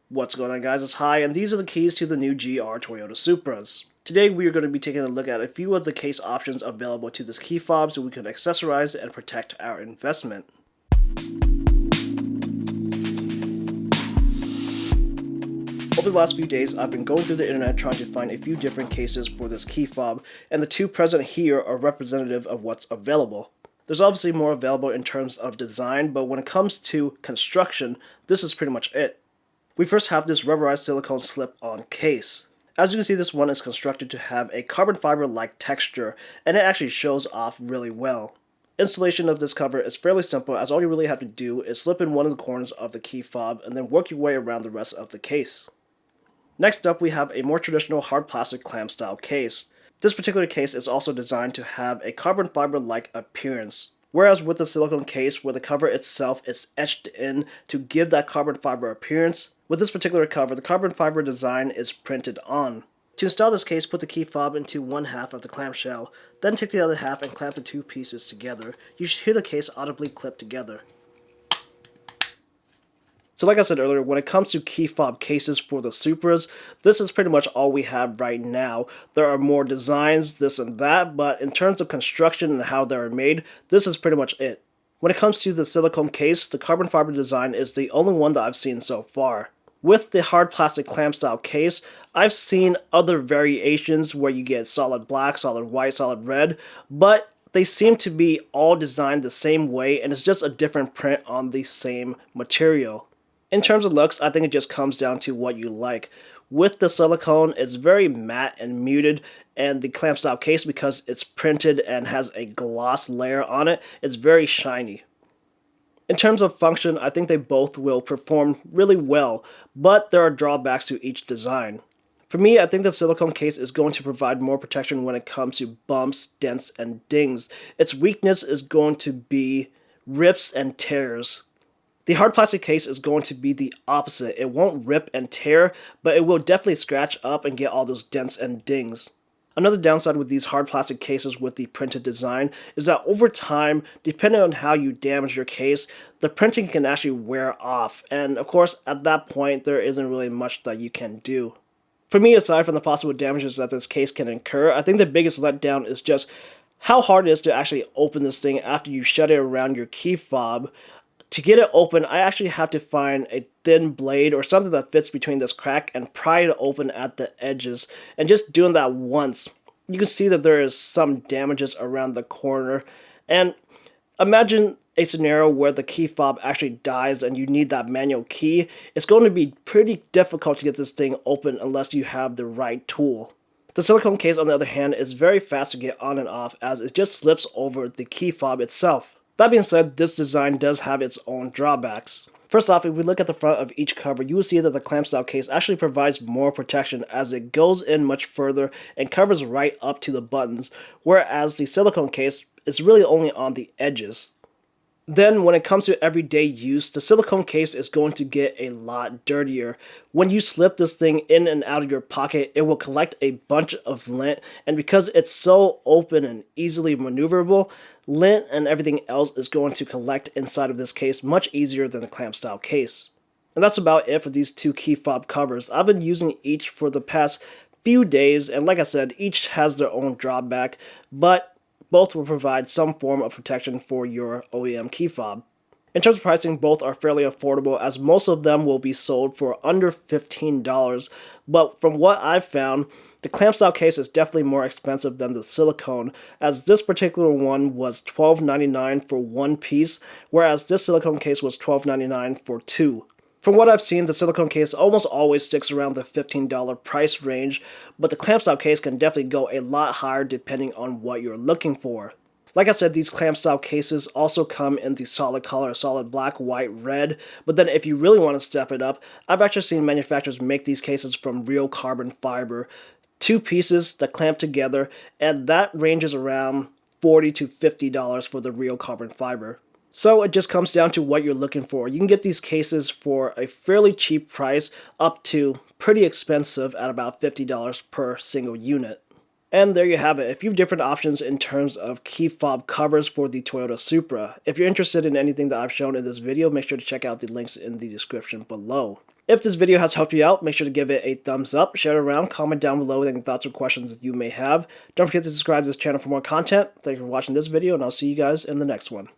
What's going on, guys? It's Hi, and these are the keys to the new GR Toyota Supras. Today we are going to be taking a look at a few of the case options available to this key fob so we can accessorize and protect our investment. Over the last few days, I've been going through the internet trying to find a few different cases for this key fob, and the two present here are representative of what's available. There's obviously more available in terms of design, but when it comes to construction, this is pretty much it. We first have this rubberized silicone slip-on case. As you can see, this one is constructed to have a carbon fiber-like texture, and it actually shows off really well. Installation of this cover is fairly simple, as all you really have to do is slip in one of the corners of the key fob and then work your way around the rest of the case. Next up, we have a more traditional hard plastic clamp style case. This particular case is also designed to have a carbon fiber-like appearance. Whereas with the silicone case, where the cover itself is etched in to give that carbon fiber appearance, with this particular cover, the carbon fiber design is printed on. To install this case, put the key fob into one half of the clamshell, then take the other half and clamp the two pieces together. You should hear the case audibly clip together. So like I said earlier, when it comes to key fob cases for the Supras, this is pretty much all we have right now. There are more designs, this and that, but in terms of construction and how they're made, this is pretty much it. When it comes to the silicone case, the carbon fiber design is the only one that I've seen so far. With the hard plastic clamp style case, I've seen other variations where you get solid black, solid white, solid red, but they seem to be all designed the same way, and it's just a different print on the same material. In terms of looks, I think it just comes down to what you like. With the silicone, it's very matte and muted, and the clamp style case, because it's printed and has a gloss layer on it, it's very shiny. In terms of function, I think they both will perform really well, but there are drawbacks to each design. For me, I think the silicone case is going to provide more protection when it comes to bumps, dents, and dings. Its weakness is going to be rips and tears. The hard plastic case is going to be the opposite. It won't rip and tear, but it will definitely scratch up and get all those dents and dings. Another downside with these hard plastic cases with the printed design is that over time, depending on how you damage your case, the printing can actually wear off, and of course at that point there isn't really much that you can do. For me, aside from the possible damages that this case can incur, I think the biggest letdown is just how hard it is to actually open this thing after you shut it around your key fob. To get it open, I actually have to find a thin blade or something that fits between this crack and pry it open at the edges. And just doing that once, you can see that there is some damages around the corner. And imagine a scenario where the key fob actually dies and you need that manual key. It's going to be pretty difficult to get this thing open unless you have the right tool. The silicone case, on the other hand, is very fast to get on and off, as it just slips over the key fob itself. That being said, this design does have its own drawbacks. First off, if we look at the front of each cover, you will see that the clamp style case actually provides more protection, as it goes in much further and covers right up to the buttons, whereas the silicone case is really only on the edges. Then, when it comes to everyday use, the silicone case is going to get a lot dirtier. When you slip this thing in and out of your pocket, it will collect a bunch of lint, and because it's so open and easily maneuverable, lint and everything else is going to collect inside of this case much easier than the clamp style case. And that's about it for these two key fob covers. I've been using each for the past few days, and like I said, each has their own drawback, but both will provide some form of protection for your OEM key fob. In terms of pricing, both are fairly affordable, as most of them will be sold for under $15, but from what I've found, the clamp style case is definitely more expensive than the silicone, as this particular one was $12.99 for one piece, whereas this silicone case was $12.99 for two. From what I've seen, the silicone case almost always sticks around the $15 price range, but the clamp style case can definitely go a lot higher depending on what you're looking for. Like I said, these clamp style cases also come in the solid color, solid black, white, red, but then if you really want to step it up, I've actually seen manufacturers make these cases from real carbon fiber. Two pieces that clamp together, and that ranges around $40 to $50 for the real carbon fiber. So it just comes down to what you're looking for. You can get these cases for a fairly cheap price up to pretty expensive at about $50 per single unit. And there you have it, a few different options in terms of key fob covers for the Toyota Supra. If you're interested in anything that I've shown in this video, make sure to check out the links in the description below. If this video has helped you out, make sure to give it a thumbs up, share it around, comment down below with any thoughts or questions that you may have. Don't forget to subscribe to this channel for more content. Thank you for watching this video, and I'll see you guys in the next one.